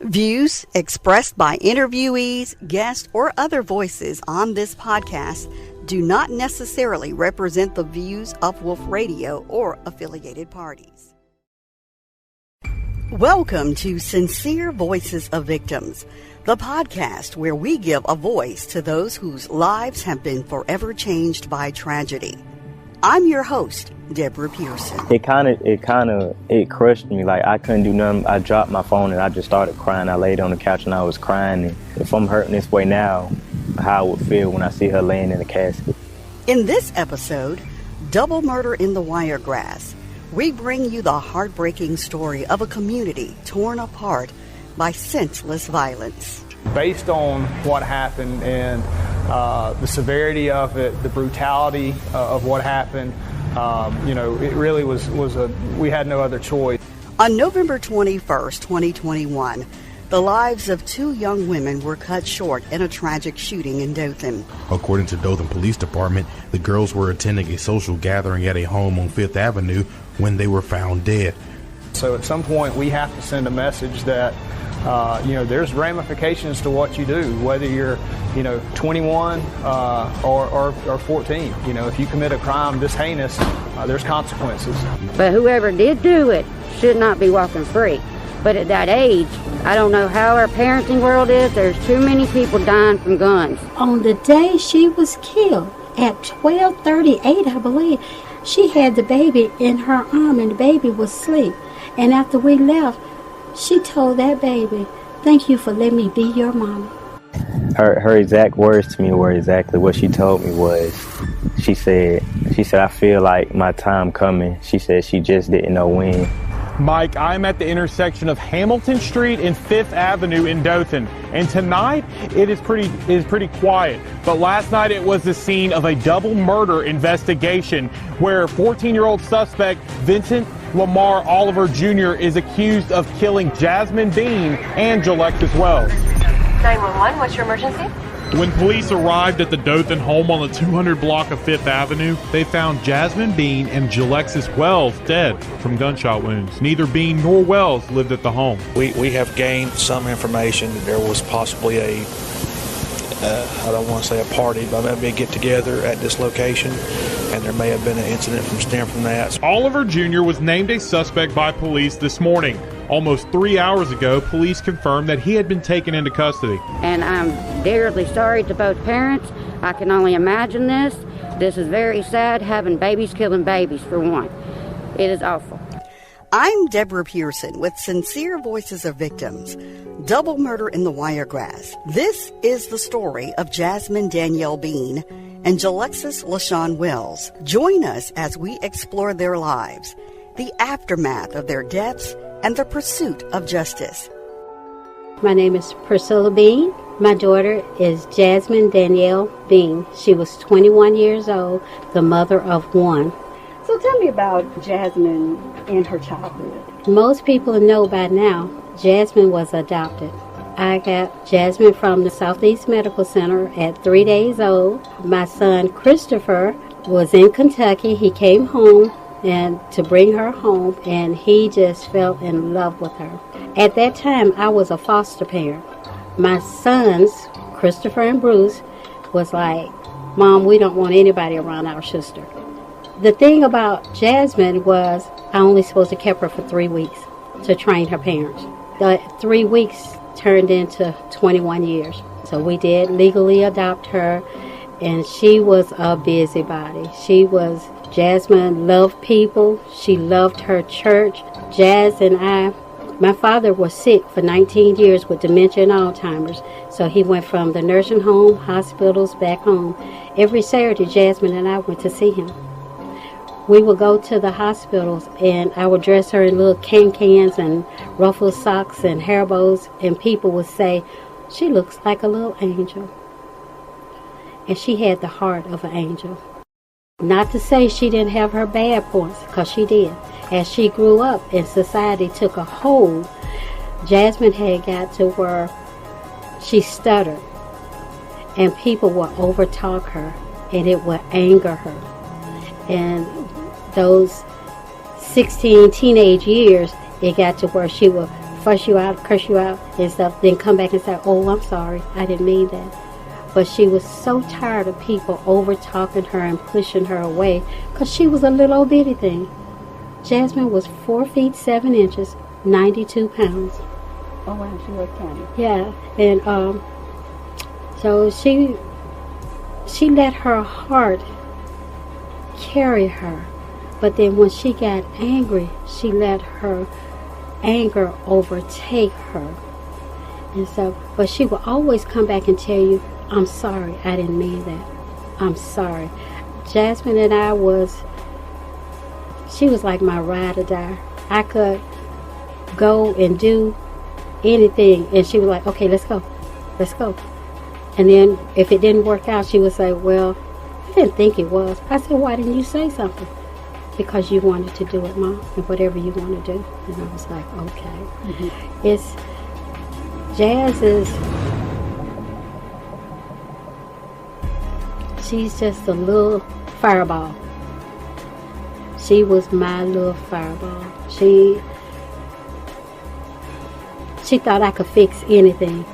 Views expressed by interviewees, guests, or other voices on this podcast do not necessarily represent the views of Wolf Radio or affiliated parties. Welcome to Sincere Voices of Victims, the podcast where we give a voice to those whose lives have been forever changed by tragedy. I'm your host, Deborah Pearson. It crushed me. Like, I couldn't do nothing. I dropped my phone and I just started crying. I laid on the couch and I was crying. And if I'm hurting this way now, how I would feel when I see her laying in a casket. In this episode, Double Murder in the Wiregrass, we bring you the heartbreaking story of a community torn apart by senseless violence. Based on what happened and the severity of it, the brutality of what happened, it really was we had no other choice. On November 21st, 2021, the lives of two young women were cut short in a tragic shooting in Dothan. According to Dothan Police Department, the girls were attending a social gathering at a home on 5th Avenue when they were found dead. So at some point we have to send a message that there's ramifications to what you do, whether you're 21 or 14. If you commit a crime this heinous, there's consequences. But whoever did do it should not be walking free. But at that age, I don't know how our parenting world is. There's too many people dying from guns. On the day she was killed, at 12:38, I believe, she had the baby in her arm and the baby was asleep. And after we left, she told that baby, "Thank you for letting me be your mama." Her exact words to me were exactly what she told me was, she said, "I feel like my time coming." She said she just didn't know when. Mike, I'm at the intersection of Hamilton Street and 5th Avenue in Dothan, and tonight it is pretty quiet. But last night it was the scene of a double murder investigation where 14-year-old suspect Vincent Lamar Oliver Jr. is accused of killing Jasmine Bean and Alexis Wells. 911, what's your emergency? When police arrived at the Dothan home on the 200 block of 5th Avenue, they found Jasmine Bean and Alexis Wells dead from gunshot wounds. Neither Bean nor Wells lived at the home. We have gained some information that there was possibly I don't want to say a party, but maybe a get-together at this location, and there may have been an incident stemmed from that. Oliver Jr. was named a suspect by police this morning. Almost 3 hours ago, police confirmed that he had been taken into custody. And I'm dearly sorry to both parents. I can only imagine this. This is very sad, having babies killing babies, for one. It is awful. I'm Deborah Pearson with Sincere Voices of Victims, Double Murder in the Wiregrass. This is the story of Jasmine Danielle Bean and Alexis Lashon Wells. Join us as we explore their lives, the aftermath of their deaths, and the pursuit of justice. My name is Priscilla Bean. My daughter is Jasmine Danielle Bean. She was 21 years old, the mother of one. So tell me about Jasmine in her childhood. Most people know by now, Jasmine was adopted. I got Jasmine from the Southeast Medical Center at 3 days old. My son Christopher was in Kentucky. He came home and to bring her home, and he just fell in love with her. At that time, I was a foster parent. My sons, Christopher and Bruce, was like, "Mom, we don't want anybody around our sister." The thing about Jasmine was I only supposed to keep her for 3 weeks to train her parents. The 3 weeks turned into 21 years. So we did legally adopt her, and she was a busybody. Jasmine loved people. She loved her church. My father was sick for 19 years with dementia and Alzheimer's. So he went from the nursing home, hospitals, back home. Every Saturday, Jasmine and I went to see him. We would go to the hospitals, and I would dress her in little can-cans and ruffled socks and hair bows, and people would say, "She looks like a little angel." And she had the heart of an angel. Not to say she didn't have her bad points, because she did. As she grew up and society took a hold, Jasmine had got to where she stuttered, and people would overtalk her, and it would anger her. And those 16 teenage years, it got to where she would fuss you out, curse you out and stuff, then come back and say, oh, I'm sorry, I didn't mean that. But she was so tired of people over-talking her and pushing her away because she was a little old bitty thing. Jasmine was 4 feet 7 inches, 92 pounds. Oh, wow, she was tiny. Yeah, and so she let her heart carry her. But then when she got angry, she let her anger overtake her. And so, but she would always come back and tell you, I'm sorry, I didn't mean that. I'm sorry. Jasmine and she was like my ride or die. I could go and do anything, and she was like, okay, let's go. And then if it didn't work out, she would say, well, I didn't think it was. I said, why didn't you say something? Because you wanted to do it, Mom, and whatever you want to do. And I was like, okay. Mm-hmm. Jazz is, she's just a little fireball. She was my little fireball. She thought I could fix anything.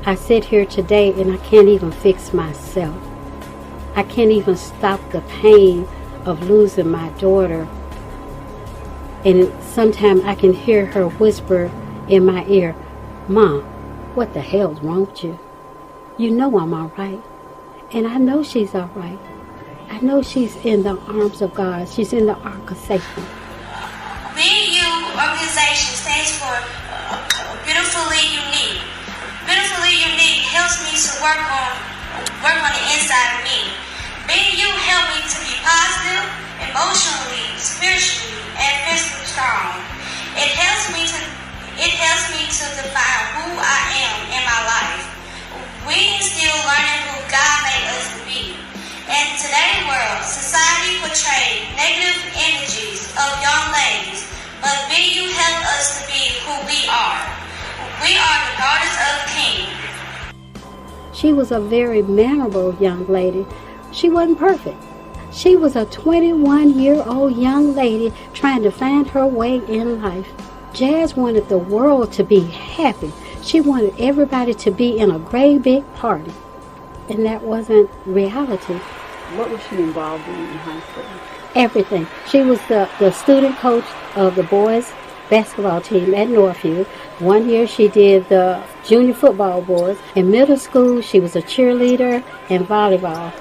I sit here today and I can't even fix myself. I can't even stop the pain of losing my daughter. And sometimes I can hear her whisper in my ear, Mom, what the hell's wrong with you? You know I'm all right. And I know she's all right. I know she's in the arms of God. She's in the ark of safety. BU organization stands for Beautifully Unique. Beautifully Unique helps me to work on the inside of me. BU helped me to be positive, emotionally, spiritually, and physically strong. It helps me to define who I am in my life. We instill learning who God made us to be. In today's world, society portrays negative images of young ladies, but BU helped us to be who we are. We are the daughters of the King. She was a very memorable young lady. She wasn't perfect. She was a 21-year-old young lady trying to find her way in life. Jazz wanted the world to be happy. She wanted everybody to be in a great big party. And that wasn't reality. What was she involved in high school? Everything. She was the student coach of the boys' basketball team at Northview. 1 year she did the junior football boys. In middle school she was a cheerleader and volleyball.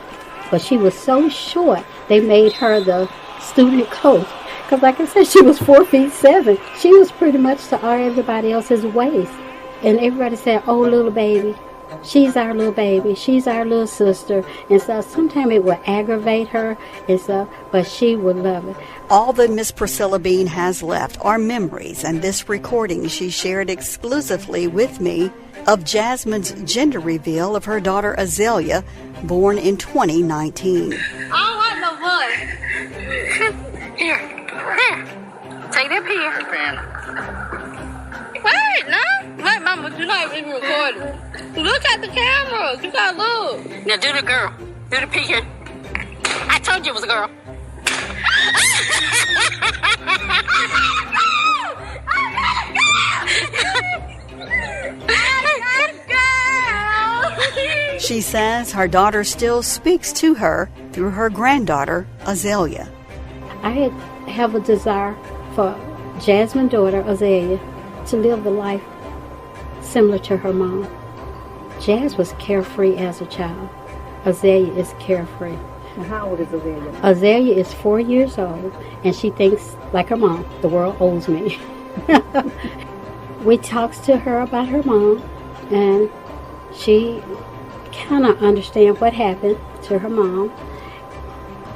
But she was so short, they made her the student coach. Because like I said, she was 4 feet 7. She was pretty much to everybody else's waist. And everybody said, oh, little baby. She's our little baby. She's our little sister. And so sometimes it would aggravate her and stuff, but she would love it. All that Miss Priscilla Bean has left are memories, and this recording she shared exclusively with me of Jasmine's gender reveal of her daughter Azalea, born in 2019. I don't want no blood. Here. Take that pen. Wait, no. Wait, Mama, you're not even recording. Look at the camera. You gotta look. Now do the girl. Do the peeking. I told you it was a girl. She says her daughter still speaks to her through her granddaughter, Azalea. I have a desire for Jasmine's daughter, Azalea, to live the life similar to her mom. Jazz was carefree as a child. Azalea is carefree. And how old is Azalea? Azalea is 4 years old, and she thinks, like her mom, the world owes me. We talks to her about her mom, and she kind of understands what happened to her mom.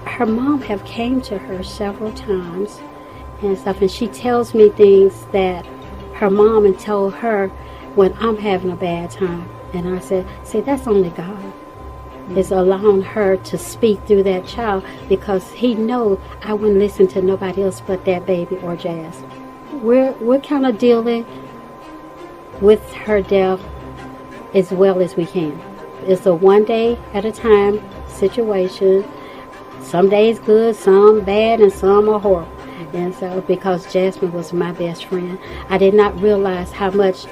Her mom have came to her several times and stuff, and she tells me things that her mom had told her when I'm having a bad time. And I said, see, that's only God. Is allowing her to speak through that child, because he knows I wouldn't listen to nobody else but that baby or Jazz. We're kind of dealing with her death as well as we can. It's a one day at a time situation. Some days good, some bad, and some are horrible. And so, because Jasmine was my best friend, I did not realize how much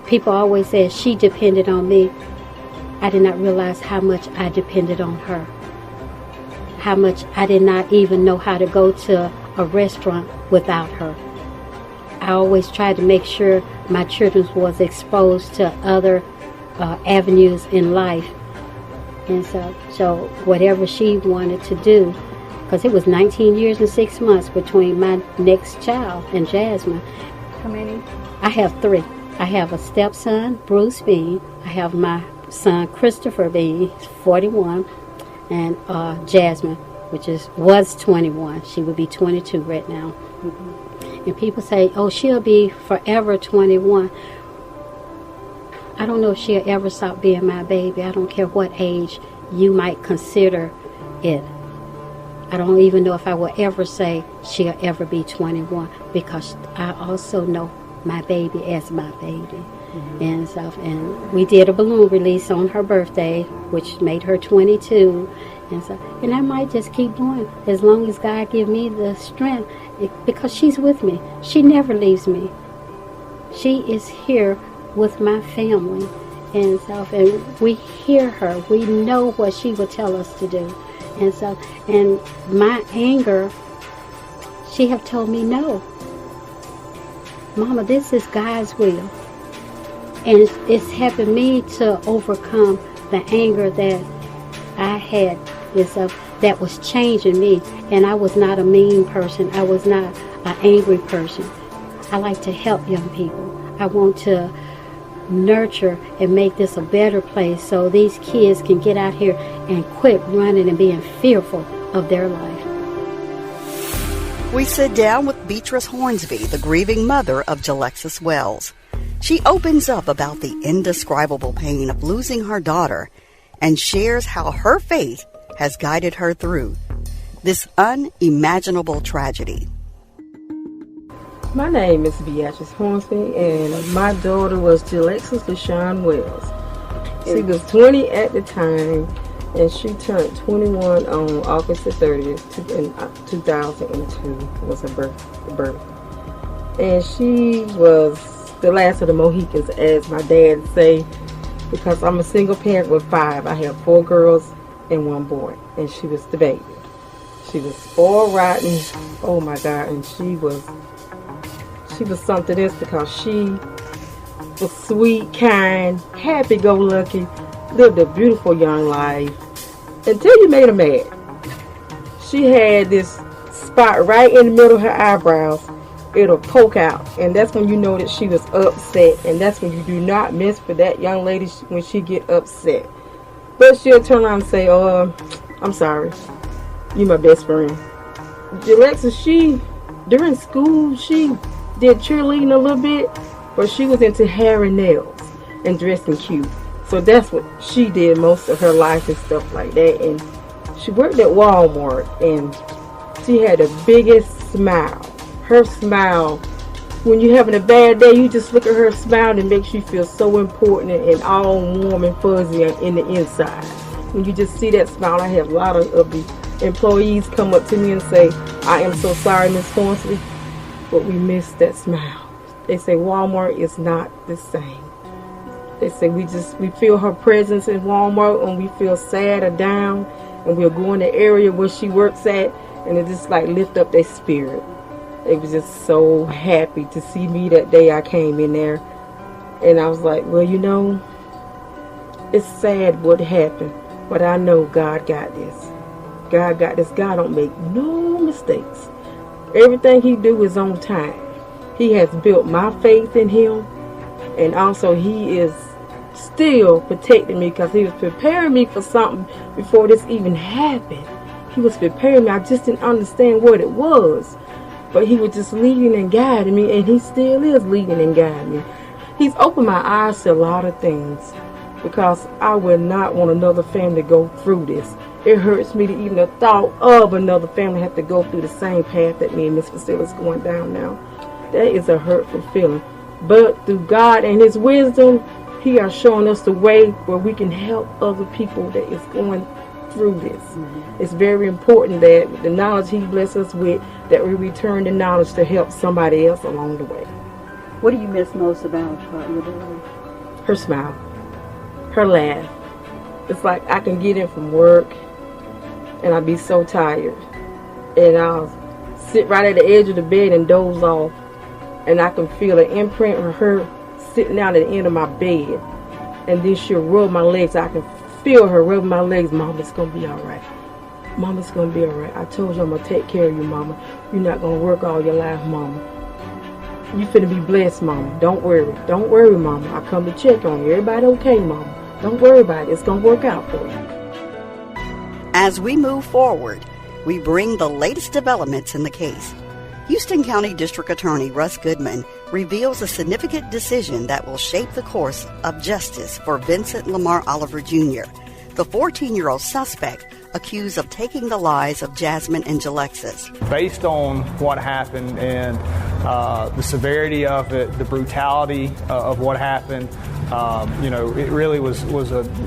people always said she depended on me. I did not realize how much I depended on her. How much I did not even know how to go to a restaurant without her. I always tried to make sure my children was exposed to other avenues in life. And so whatever she wanted to do, because it was 19 years and 6 months between my next child and Jasmine. How many? I have 3. I have a stepson, Bruce Bean. I have my son, Christopher Bean, 41, and Jasmine, which was 21. She would be 22 right now. Mm-hmm. And people say, oh, she'll be forever 21. I don't know if she'll ever stop being my baby. I don't care what age you might consider it. I don't even know if I will ever say she'll ever be 21, because I also know my baby as my baby. Mm-hmm. And we did a balloon release on her birthday, which made her 22. And I might just keep going as long as God give me the strength, because she's with me. She never leaves me. She is here with my family. And we hear her. We know what she will tell us to do. And my anger, she have told me no. Mama, this is God's will. And it's helping me to overcome the anger that I had, that was changing me. And I was not a mean person. I was not an angry person. I like to help young people. I want to nurture and make this a better place so these kids can get out here and quit running and being fearful of their life. We sit down with Beatrice Hornsby, the grieving mother of Jalexis Wells. She opens up about the indescribable pain of losing her daughter and shares how her faith has guided her through this unimaginable tragedy. My name is Beatrice Hornsby, and my daughter was Jalexis Lashon Wells. She was 20 at the time, and she turned 21 on August the 30th in 2002 was her birth. And she was the last of the Mohicans, as my dad say, because I'm a single parent with 5. I have 4 girls and 1 boy, and she was the baby. She was spoiled rotten, oh my God, and she was something else, because she was sweet, kind, happy-go-lucky, lived a beautiful young life, until you made her mad. She had this spot right in the middle of her eyebrows. It'll poke out, and that's when you know that she was upset, and that's when you do not mess with that young lady when she get upset. But she'll turn around and say, oh, I'm sorry, you my best friend. Jalexis, during school, she did cheerleading a little bit, but she was into hair and nails and dressing cute. So that's what she did most of her life and stuff like that. And she worked at Walmart, and she had the biggest smile. Her smile, when you're having a bad day, you just look at her smile and it makes you feel so important and all warm and fuzzy in the inside. When you just see that smile, I have a lot of the employees come up to me and say, I am so sorry, Miss Hornsby, but we miss that smile. They say Walmart is not the same. They say we feel her presence in Walmart when we feel sad or down, and we'll go in the area where she works at, and it just like lift up their spirit. They was just so happy to see me that day I came in there. And I was like, well, you know, it's sad what happened, but I know God got this. God got this. God don't make no mistakes. Everything he do is on time. He has built my faith in him, and also he is still protecting me, because he was preparing me for something before this even happened. He was preparing me. I just didn't understand what it was, but he was just leading and guiding me, and he still is leading and guiding me. He's opened my eyes to a lot of things, because I would not want another family to go through this. It hurts me to even the thought of another family have to go through the same path that me and Miss Priscilla's going down now. That is a hurtful feeling. But through God and his wisdom, he is showing us the way where we can help other people that is going through this. It's very important that the knowledge he blessed us with, that we return the knowledge to help somebody else along the way. What do you miss most about your daughter? Her smile, her laugh. It's like I can get in from work and I'll be so tired, and I'll sit right at the edge of the bed and doze off, and I can feel an imprint of her sitting down at the end of my bed, and then she'll rub my legs. I can feel her rubbing my legs. Mama's gonna be all right. Mama's gonna be all right. I told you I'm gonna take care of you, Mama. You're not gonna work all your life, Mama. You finna be blessed, Mama. Don't worry. Don't worry, Mama. I come to check on you. Everybody okay, Mama? Don't worry about it. It's gonna work out for you. As we move forward, we bring the latest developments in the case. Houston County District Attorney Russ Goodman reveals a significant decision that will shape the course of justice for Vincent Lamar Oliver Jr., the 14-year-old suspect accused of taking the lives of Jasmine and Alexis. Based on what happened and the severity of it, the brutality of what happened, it really was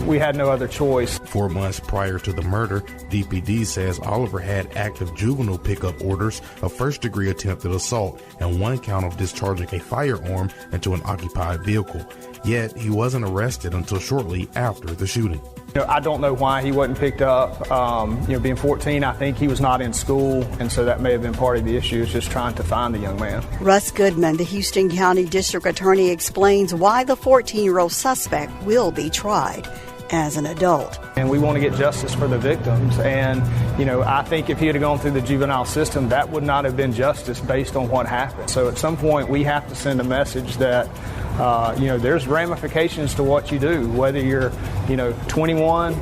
we had no other choice. 4 months prior to the murder, DPD says Oliver had active juvenile pickup orders, a first-degree attempted assault, and 1 count of discharging a firearm into an occupied vehicle. Yet he wasn't arrested until shortly after the shooting. I don't know why he wasn't picked up. Being 14, I think he was not in school, and so that may have been part of the issue, is just trying to find the young man. Russ Goodman, the Houston County District Attorney, explains why the 14-year-old suspect will be tried as an adult. And we want to get justice for the victims. And, I think if he had gone through the juvenile system, that would not have been justice based on what happened. So at some point, we have to send a message that, there's ramifications to what you do, whether you're, 21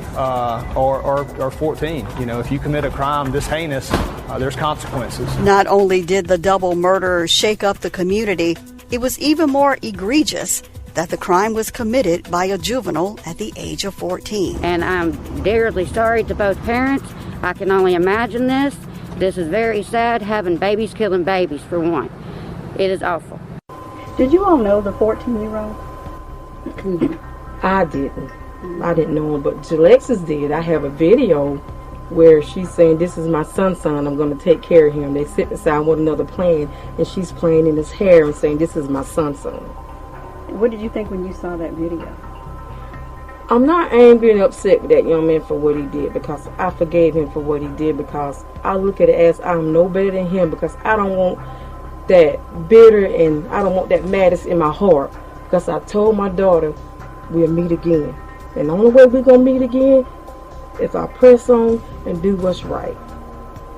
or 14. If you commit a crime this heinous, there's consequences. Not only did the double murder shake up the community, it was even more egregious that the crime was committed by a juvenile at the age of 14. And I'm dearly sorry to both parents. I can only imagine this. This is very sad, having babies killing babies, for one. It is awful. Did you all know the 14-year-old? I didn't. I didn't know him, but Alexis did. I have a video where she's saying, "This is my son, I'm going to take care of him." They sit beside one another playing, and she's playing in his hair and saying, "This is my son." What did you think when you saw that video? I'm not angry and upset with that young man for what he did, because I forgave him for what he did, because I look at it as I'm no better than him, because I don't want that bitter and I don't want that madness in my heart, because I told my daughter we'll meet again. And the only way we're going to meet again is I press on and do what's right.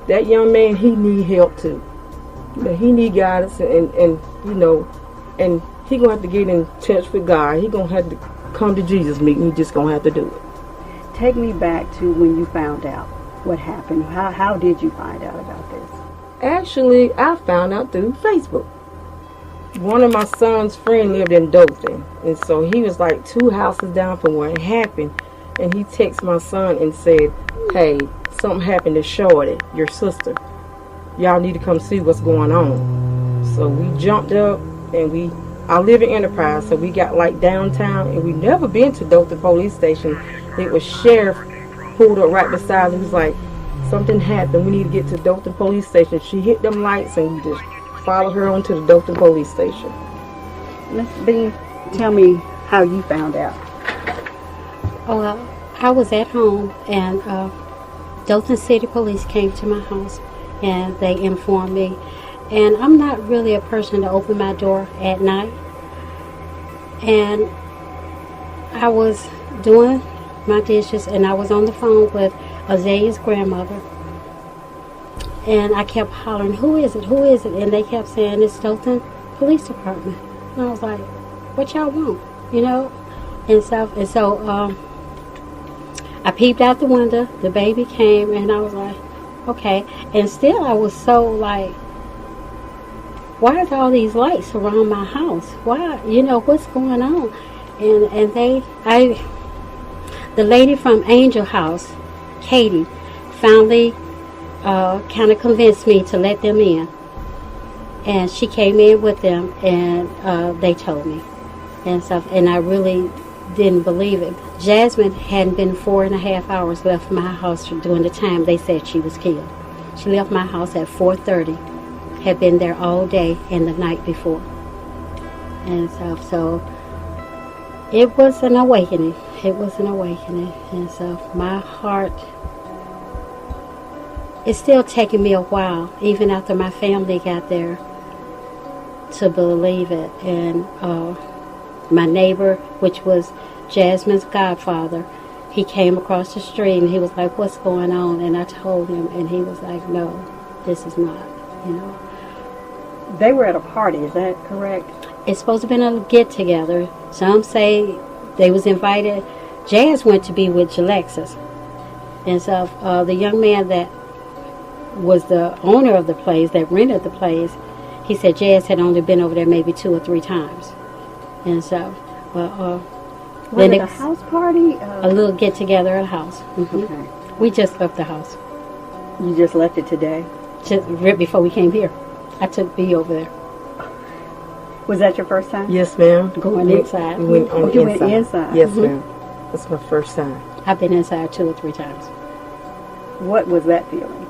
That young man, he need help too. He need guidance and he going to have to get in touch with God. He going to have to come to Jesus meeting. He just going to have to do it. Take me back to when you found out what happened. How did you find out about this? Actually, I found out through Facebook. One of my son's friends lived in Dothan, and so he was like 2 houses down from where it happened, and he texted my son and said, "Hey, something happened to Shorty, your sister. Y'all need to come see what's going on." So we jumped up, and I live in Enterprise, so we got like downtown, and we never been to Dothan Police Station. It was sheriff pulled up right beside us. He was like, "Something happened. We need to get to Dothan Police Station." She hit them lights, and we just followed her onto the Dothan Police Station. Ms. B, tell me how you found out. Well, I was at home, and Dothan City Police came to my house, and they informed me. And I'm not really a person to open my door at night. And I was doing my dishes, and I was on the phone with Azalea's grandmother. And I kept hollering, "Who is it? Who is it?" And they kept saying, "It's Dothan Police Department." And I was like, "What y'all want?" And so I peeped out the window. The baby came, and I was like, "Okay." And still, I was so like, why are all these lights around my house? Why? What's going on? And the lady from Angel House, Katie, finally kind of convinced me to let them in. And she came in with them, and they told me and stuff. And I really didn't believe it. Jasmine hadn't been 4.5 hours left my house during the time they said she was killed. She left my house at 4:30, had been there all day and the night before. And so it was an awakening. It was an awakening. And so my heart, it's still taking me a while, even after my family got there, to believe it. And my neighbor, which was Jasmine's godfather, he came across the street and he was like, "What's going on?" And I told him, and he was like, "No, this is not, you know." They were at a party, is that correct? It's supposed to have been a get-together. Some say they was invited. Jazz went to be with Alexis. And so the young man that was the owner of the place, that rented the place, he said Jazz had only been over there maybe 2 or 3 times. And so... was it a house party? A little get-together at a house. Mm-hmm. Okay. We just left the house. You just left it today? Just right before we came here. I took B over there. Was that your first time? Yes, ma'am. Going inside. We went on you inside. went inside? Yes, Mm-hmm. ma'am. That's my first time. I've been inside 2 or 3 times. What was that feeling?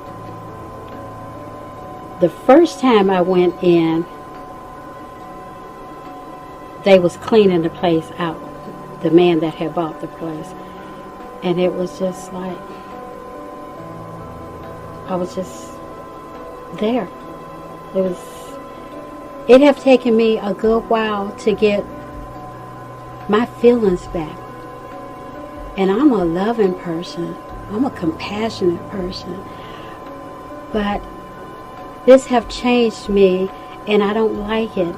The first time I went in, they was cleaning the place out. The man that had bought the place. And it was just like, I was just there. It have taken me a good while to get my feelings back. And I'm a loving person. I'm a compassionate person. But this have changed me, and I don't like it.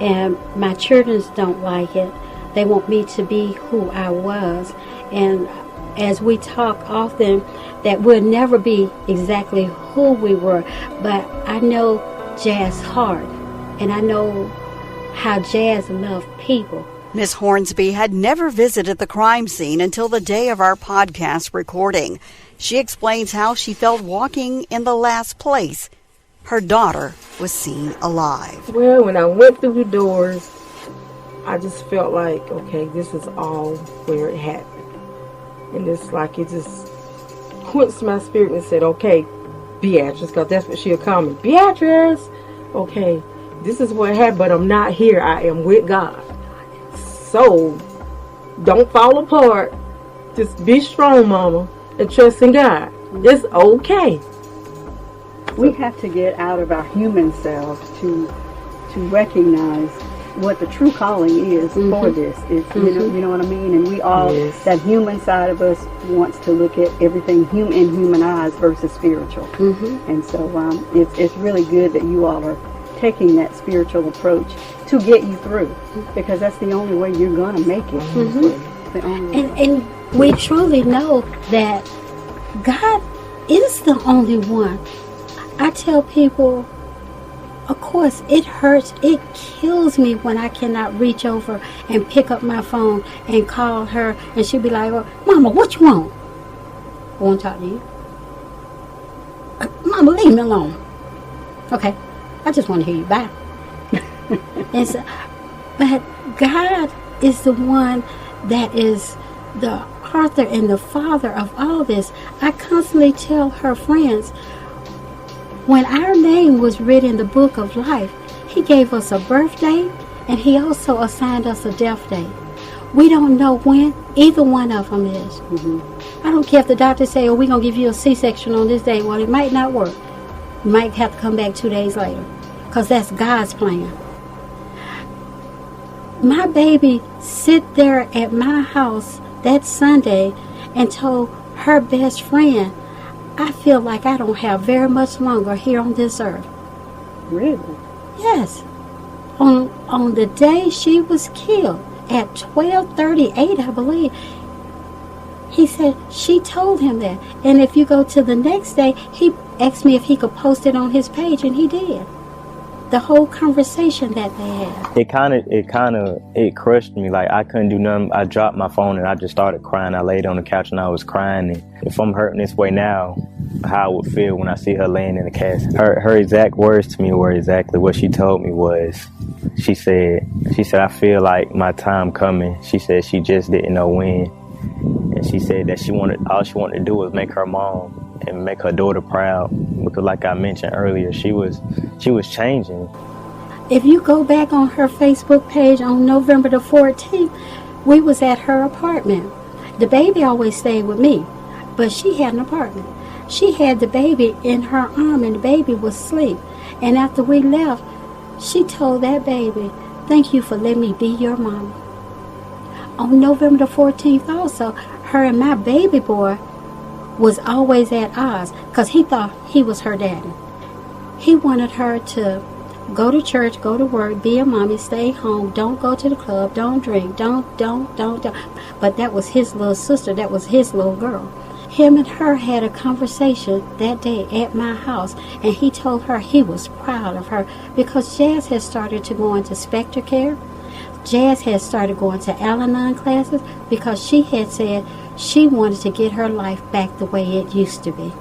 And my children don't like it. They want me to be who I was. And as we talk often, that we'll never be exactly who we were. But I know Jazz's heart, and I know how Jazz loved people. Miss Hornsby had never visited the crime scene until the day of our podcast recording. She explains how she felt walking in the last place her daughter was seen alive. Well, when I went through the doors, I just felt like, okay, this is all where it happened. And it's like it just quenched my spirit and said, okay, Beatrice, because that's what she'll call me. Beatrice, okay, this is what happened, but I'm not here. I am with God. So, don't fall apart. Just be strong, Mama, and trust in God. It's okay. We have to get out of our human selves to recognize what the true calling is for this. It's, you know what I mean? And we all, that human side of us wants to look at everything in human eyes versus spiritual. And so it's really good that you all are taking that spiritual approach to get you through, because that's the only way you're going to make it. The only way. And we truly know that God is the only one. I tell people, of course, it hurts. It kills me when I cannot reach over and pick up my phone and call her, and she'll be like, "Oh, Mama, what you want?" I want to talk to you. Mama, leave me alone. Okay, I just want to hear you. Bye. And so, but God is the one that is the author and the father of all this. I constantly tell her friends, when our name was written in the book of life, he gave us a birthday and he also assigned us a death date. We don't know when either one of them is. I don't care if the doctor say, "Oh, we're going to give you a C-section on this day." Well, it might not work. You might have to come back 2 days later, because that's God's plan. My baby sit there at my house that Sunday and told her best friend, "I feel like I don't have very much longer here on this earth." Really? Yes. On the day she was killed, at 12:38, I believe, he said she told him that. And if you go to the next day, he asked me if he could post it on his page, and he did. The whole conversation that they had. It crushed me. Like, I couldn't do nothing. I dropped my phone and I just started crying. I laid on the couch and I was crying. And if I'm hurting this way now, how I would feel when I see her laying in the casket. Her exact words to me were exactly what she told me was, she said, I feel like my time coming. She said she just didn't know when. And she said that all she wanted to do was make her mom and make her daughter proud. Because like I mentioned earlier, she was changing. If you go back on her Facebook page on November the 14th, we was at her apartment. The baby always stayed with me, but she had an apartment. She had the baby in her arm and the baby was asleep. And after we left, she told that baby, "Thank you for letting me be your mama." On November the 14th also, her and my baby boy was always at odds because he thought he was her daddy. He wanted her to go to church, go to work, be a mommy, stay home, don't go to the club, don't drink, don't. But that was his little sister, that was his little girl. Him and her had a conversation that day at my house, and he told her he was proud of her because Jazz had started to go into Spectre Care. Jazz had started going to Al-Anon classes because she had said she wanted to get her life back the way it used to be.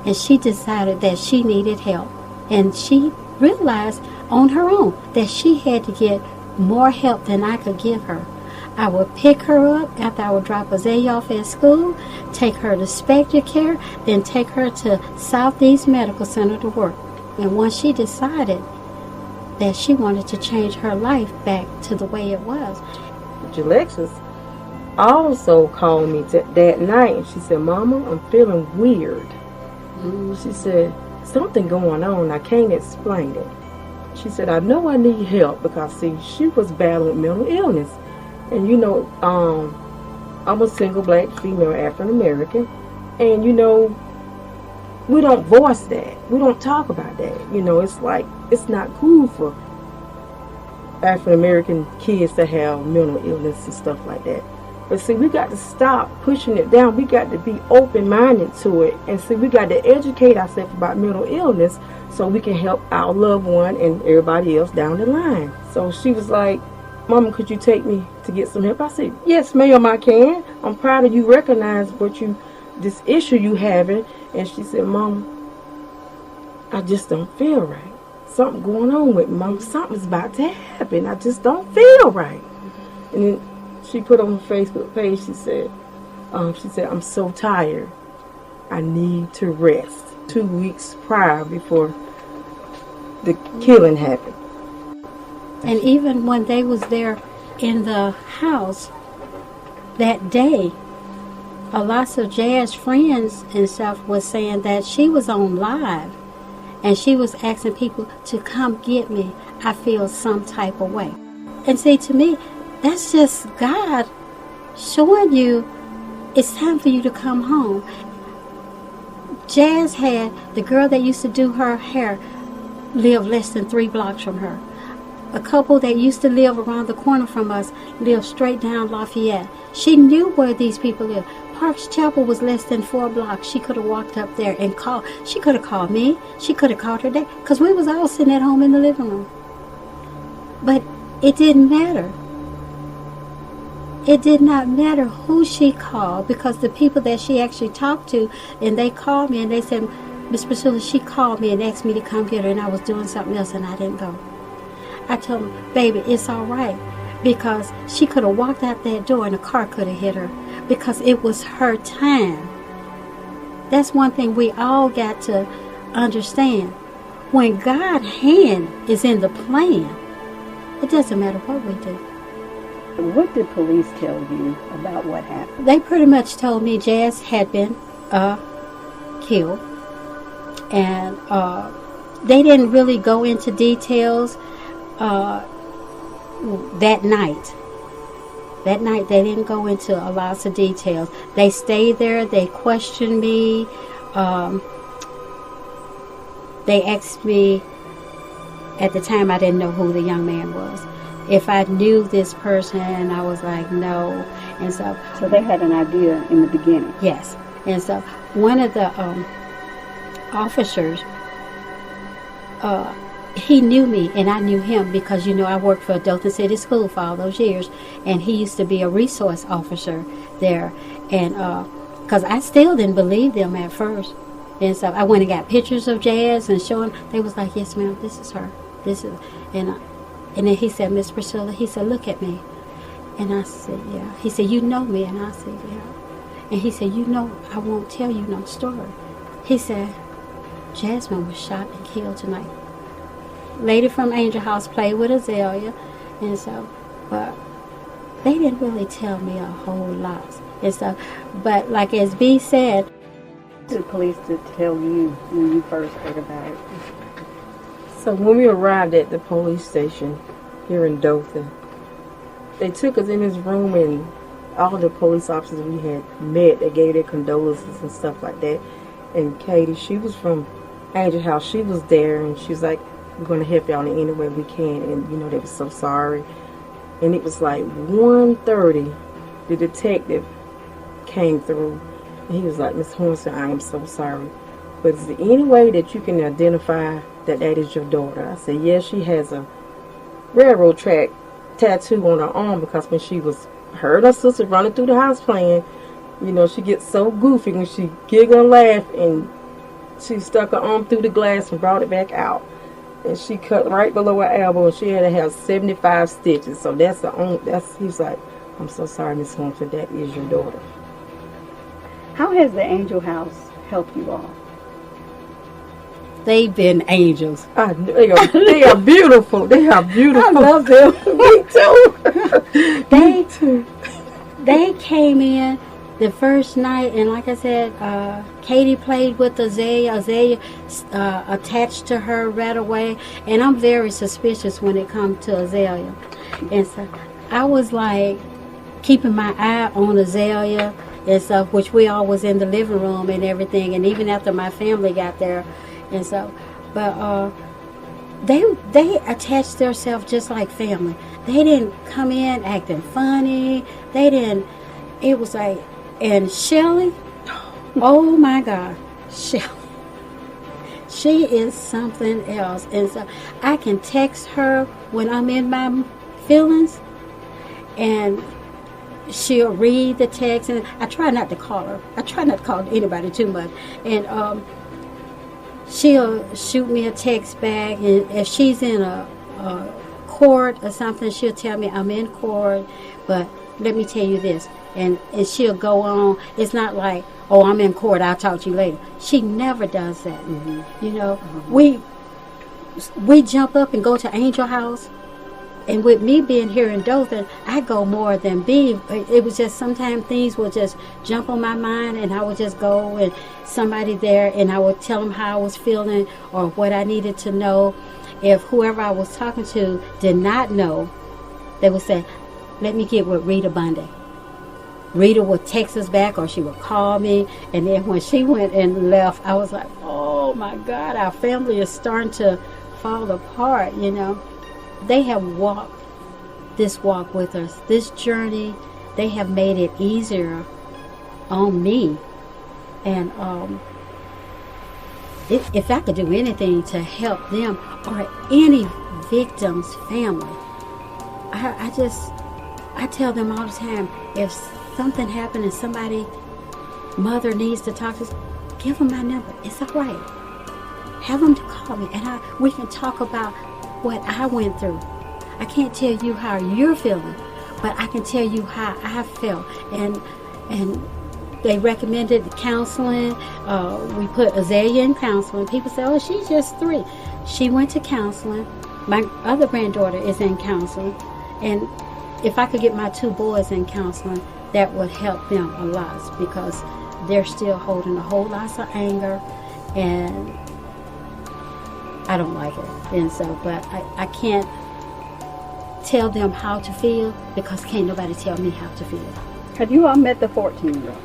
And she decided that she needed help. And she realized on her own that she had to get more help than I could give her. I would pick her up after I would drop Azalea off at school, take her to Spectre Care, then take her to Southeast Medical Center to work. And once she decided that she wanted to change her life back to the way it was. Alexis also called me that night and she said, "Mama, I'm feeling weird." She said, "Something going on, I can't explain it." She said, "I know I need help because, see, she was battling with mental illness. And, you know, I'm a single black female African American. And, you know, we don't voice that. We don't talk about that. You know, it's like, it's not cool for African American kids to have mental illness and stuff like that. But see, we got to stop pushing it down. We got to be open-minded to it. And see, we got to educate ourselves about mental illness so we can help our loved one and everybody else down the line." So she was like, "Mama, could you take me to get some help?" I said, "Yes, ma'am, I can. I'm proud of you recognize this issue you having." And she said, "Mama, I just don't feel right. Something going on with me, Mama. Something's about to happen. I just don't feel right." And then she put on her Facebook page, she said, "I'm so tired. I need to rest." 2 weeks prior before the killing happened. And even when they was there in the house that day, a lot of Jazz friends and stuff was saying that she was on live and she was asking people to come get me. I feel some type of way. And see, to me, that's just God showing you it's time for you to come home. Jazz had the girl that used to do her hair live less than 3 blocks from her. A couple that used to live around the corner from us lived straight down Lafayette. She knew where these people lived. Parks Chapel was less than 4 blocks. She could have walked up there and called. She could have called me. She could have called her dad. Because we was all sitting at home in the living room. But it didn't matter. It did not matter who she called, because the people that she actually talked to, and they called me and they said, "Miss Priscilla, she called me and asked me to come get her, and I was doing something else and I didn't go." I told them, "Baby, it's all right," because she could have walked out that door and a car could have hit her, because it was her time. That's one thing we all got to understand. When God's hand is in the plan, it doesn't matter what we do. What did police tell you about what happened? They pretty much told me Jazz had been killed, and they didn't really go into details that night. That night they didn't go into a lot of details. They stayed there, they questioned me, they asked me, at the time I didn't know who the young man was, if I knew this person, and I was like, no. And so they had an idea in the beginning. Yes. And so one of the officers, he knew me and I knew him because, you know, I worked for Dothan City School for all those years, and he used to be a resource officer there. And because I still didn't believe them at first. And so I went and got pictures of Jazz and showing. They was like, "Yes, ma'am, this is her. This is," and And then he said, Miss Priscilla, he said, look at me. And I said, yeah. He said, you know me? And I said, yeah. And he said, you know, I won't tell you no story. He said, Jasmine was shot and killed tonight. Lady from Angel House played with Azalea. And so, but they didn't really tell me a whole lot. And so, but like as B said, the police to tell you when you first heard about it? So when we arrived at the police station here in Dothan, they took us in his room, and all the police officers we had met, they gave their condolences and stuff like that. And Katie, she was from Angel House, she was there, and she was like, we're going to help y'all in any way we can. And you know, they were so sorry. And it was like 1:30, the detective came through, and he was like, Miss Hornsby, I am so sorry, but is there any way that you can identify that is your daughter? I said, yes, she has a railroad track tattoo on her arm, because when she was heard her sister running through the house playing, you know, she gets so goofy when she giggle and laugh, and she stuck her arm through the glass and brought it back out, and she cut right below her elbow, and she had to have 75 stitches. So that's the only, he's like, I'm so sorry, Miss Hornsby, that is your daughter. How has the Angel House helped you all? They've been angels. They are beautiful. They are beautiful. I love them. Me too. They came in the first night, and like I said, Katie played with Azalea. Azalea attached to her right away, and I'm very suspicious when it comes to Azalea. And so I was like keeping my eye on Azalea and stuff, which we all was in the living room and everything, and even after my family got there. And so, but they attached themselves just like family. They didn't come in acting funny. They didn't. It was like, and Shelly, oh my God, Shelly, she is something else. And so I can text her when I'm in my feelings, and she'll read the text. And I try not to call her. I try not to call anybody too much. And she'll shoot me a text back, and if she's in a court or something, she'll tell me I'm in court, but let me tell you this, and she'll go on. It's not like, oh, I'm in court, I'll talk to you later. She never does that. You know, we jump up and go to Angel House, and with me being here in Dothan, I go more than B. It was just sometimes things would just jump on my mind, and I would just go, and somebody there, and I would tell them how I was feeling or what I needed to know. If whoever I was talking to did not know, they would say, let me get with Rita Bundy. Rita would text us back, or she would call me, and then when she went and left, I was like, oh my God, our family is starting to fall apart, you know. They have walked this walk with us, this journey. They have made it easier on me. And if I could do anything to help them or any victim's family, I tell them all the time, if something happened and somebody, mother needs to talk to us, give them my number. It's all right. Have them to call me, and we can talk about what I went through. I can't tell you how you're feeling, but I can tell you how I felt. And they recommended counseling. We put Azalea in counseling. People say, oh, she's just 3. She went to counseling. My other granddaughter is in counseling. And if I could get my 2 boys in counseling, that would help them a lot, because they're still holding a whole lot of anger, and I don't like it. And so, but I can't tell them how to feel, because can't nobody tell me how to feel. Have you all met the 14-year-old?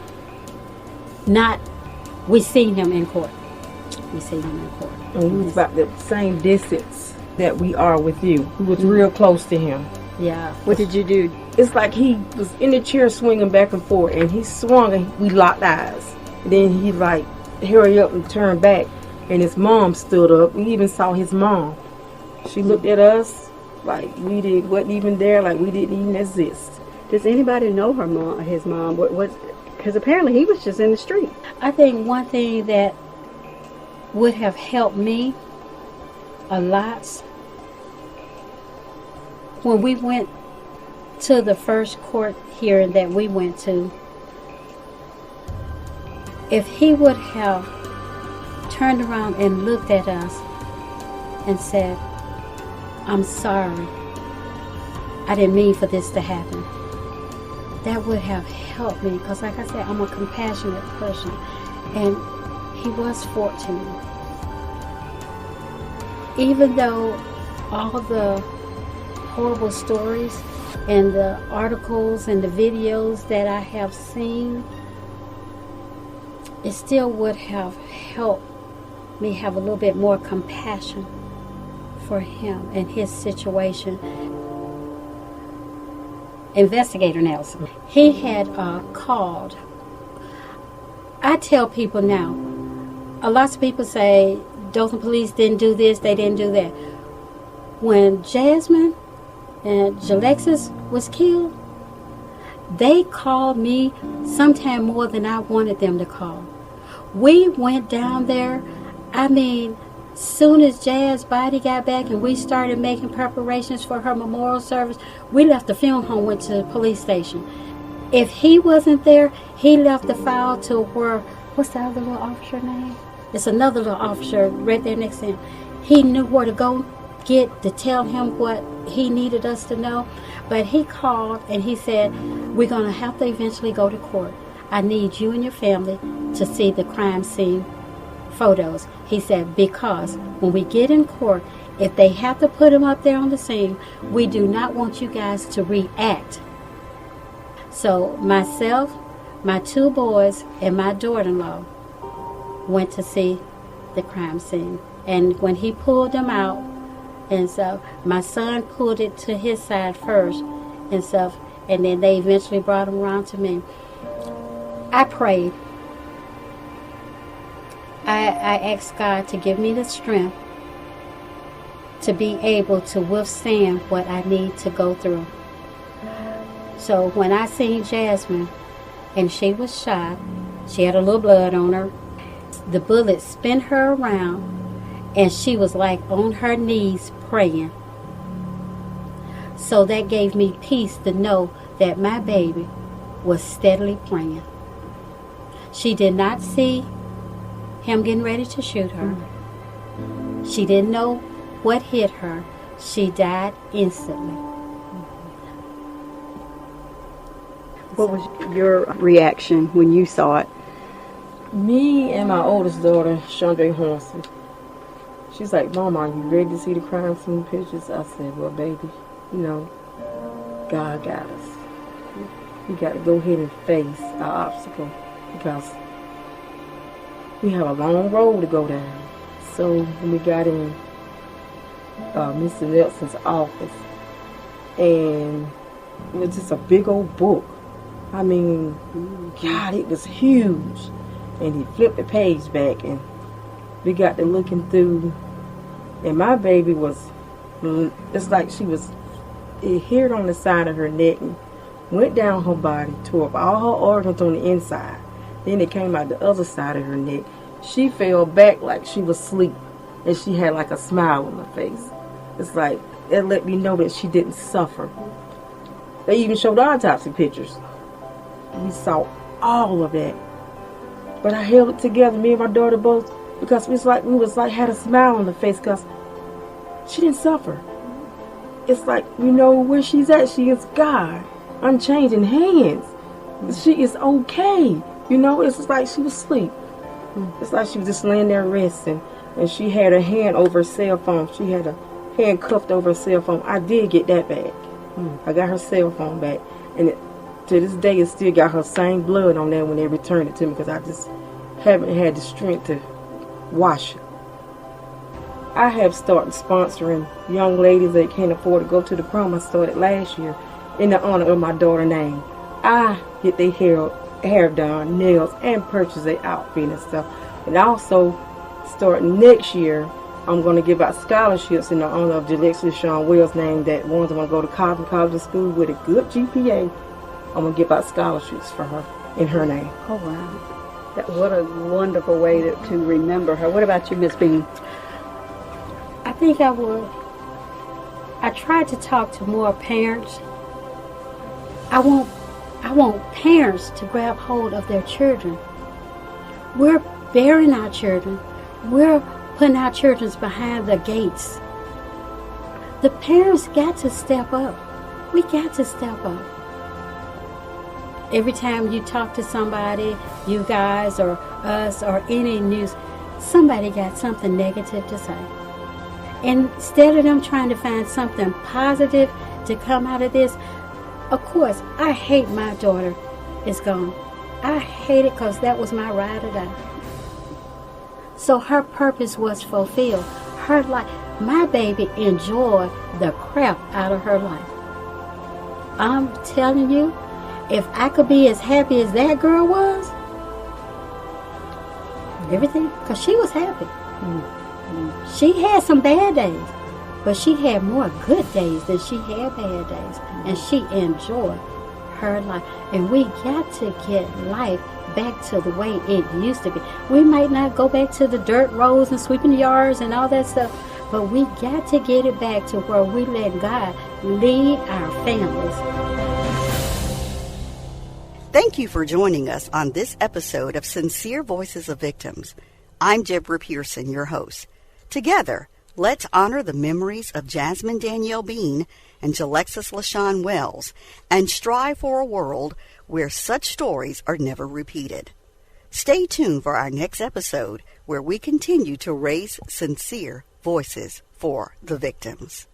Not, we seen him in court. We seen him in court. And we was about the same distance that we are with you. We was real close to him. Yeah. What did you do? It's like he was in the chair swinging back and forth, and he swung, and we locked eyes. Then he like hurry up and turn back, and his mom stood up. We even saw his mom. She looked at us like we wasn't even there, like we didn't even exist. Does anybody know her mom, his mom? Because apparently he was just in the street. I think one thing that would have helped me a lot when we went to the first court hearing that we went to, if he would have turned around and looked at us and said, "I'm sorry, I didn't mean for this to happen," that would have helped me, because like I said, I'm a compassionate person, and he was 14. Even though all the horrible stories and the articles and the videos that I have seen, it still would have helped me have a little bit more compassion for him and his situation. Investigator Nelson, he had called. I tell people now, a lot of people say Dothan police didn't do this, they didn't do that. When Jasmine and Jalexis was killed, they called me sometime more than I wanted them to call. We went down there. I mean, soon as Jaz's body got back and we started making preparations for her memorial service, we left the funeral home, went to the police station. If he wasn't there, he left the file to where, what's the other little officer name? It's another little officer right there next to him. He knew where to go get to tell him what he needed us to know. But he called and he said, "We're going to have to eventually go to court. I need you and your family to see the crime scene photos." He said, "Because when we get in court, if they have to put him up there on the scene, we do not want you guys to react." So myself, my 2 boys, and my daughter-in-law went to see the crime scene. And when he pulled them out, and so my son pulled it to his side first and stuff, and then they eventually brought him around to me. I prayed. I asked God to give me the strength to be able to withstand what I need to go through. So when I seen Jasmine and she was shot, she had a little blood on her. The bullet spun her around and she was like on her knees praying. So that gave me peace to know that my baby was steadily praying. She did not see him getting ready to shoot her. She didn't know what hit her. She died instantly. What was your reaction when you saw it? Me and my oldest daughter, Chandra Hornsey, she's like, "Mom, are you ready to see the crime scene pictures?" I said, "Well, baby, you know, God got us. We got to go ahead and face our obstacle because we have a long road to go down." So when we got in Mr. Nelson's office, and it was just a big old book. I mean, God, it was huge. And he flipped the page back, and we got to looking through, and my baby was, it's like she was, it hit on the side of her neck and went down her body, tore up all her organs on the inside. Then it came out the other side of her neck. She fell back like she was asleep, and she had like a smile on her face. It's like, it let me know that she didn't suffer. They even showed autopsy pictures. We saw all of that. But I held it together, me and my daughter both, because we was like had a smile on the face because she didn't suffer. It's like we know where she's at. She is God, unchanging hands. She is okay. You know, it's just like she was asleep. It's like she was just laying there resting, and she had her hand over her cell phone. She had her hand cuffed over her cell phone. I did get that back. I got her cell phone back, and to this day, it still got her same blood on there when they returned it to me because I just haven't had the strength to wash it. I have started sponsoring young ladies that can't afford to go to the prom. I started last year in the honor of my daughter's name. I get their hair done, nails, and purchase their outfit and stuff. And also, starting next year, I'm going to give out scholarships in the honor of Lashon Wells' name that ones want to go to college school with a good GPA. I'm going to give out scholarships for her in her name. Oh, wow. What a wonderful way to remember her. What about you, Miss Bean? I think I would I tried to talk to more parents. I want parents to grab hold of their children. We're burying our children. We're putting our children behind the gates. The parents got to step up. We got to step up. Every time you talk to somebody, you guys or us or any news, somebody got something negative to say. Instead of them trying to find something positive to come out of this, of course, I hate my daughter is gone. I hate it because that was my ride or die. So her purpose was fulfilled. Her life, my baby enjoyed the crap out of her life. I'm telling you, if I could be as happy as that girl was, everything, because she was happy. She had some bad days, but she had more good days than she had bad days. And she enjoyed her life. And we got to get life back to the way it used to be. We might not go back to the dirt roads and sweeping the yards and all that stuff, but we got to get it back to where we let God lead our families. Thank you for joining us on this episode of Sincere Voices of Victims. I'm Deborah Pearson, your host. Together, let's honor the memories of Jasmine Danielle Bean and Jalexis Lashon Wells and strive for a world where such stories are never repeated. Stay tuned for our next episode where we continue to raise sincere voices for the victims.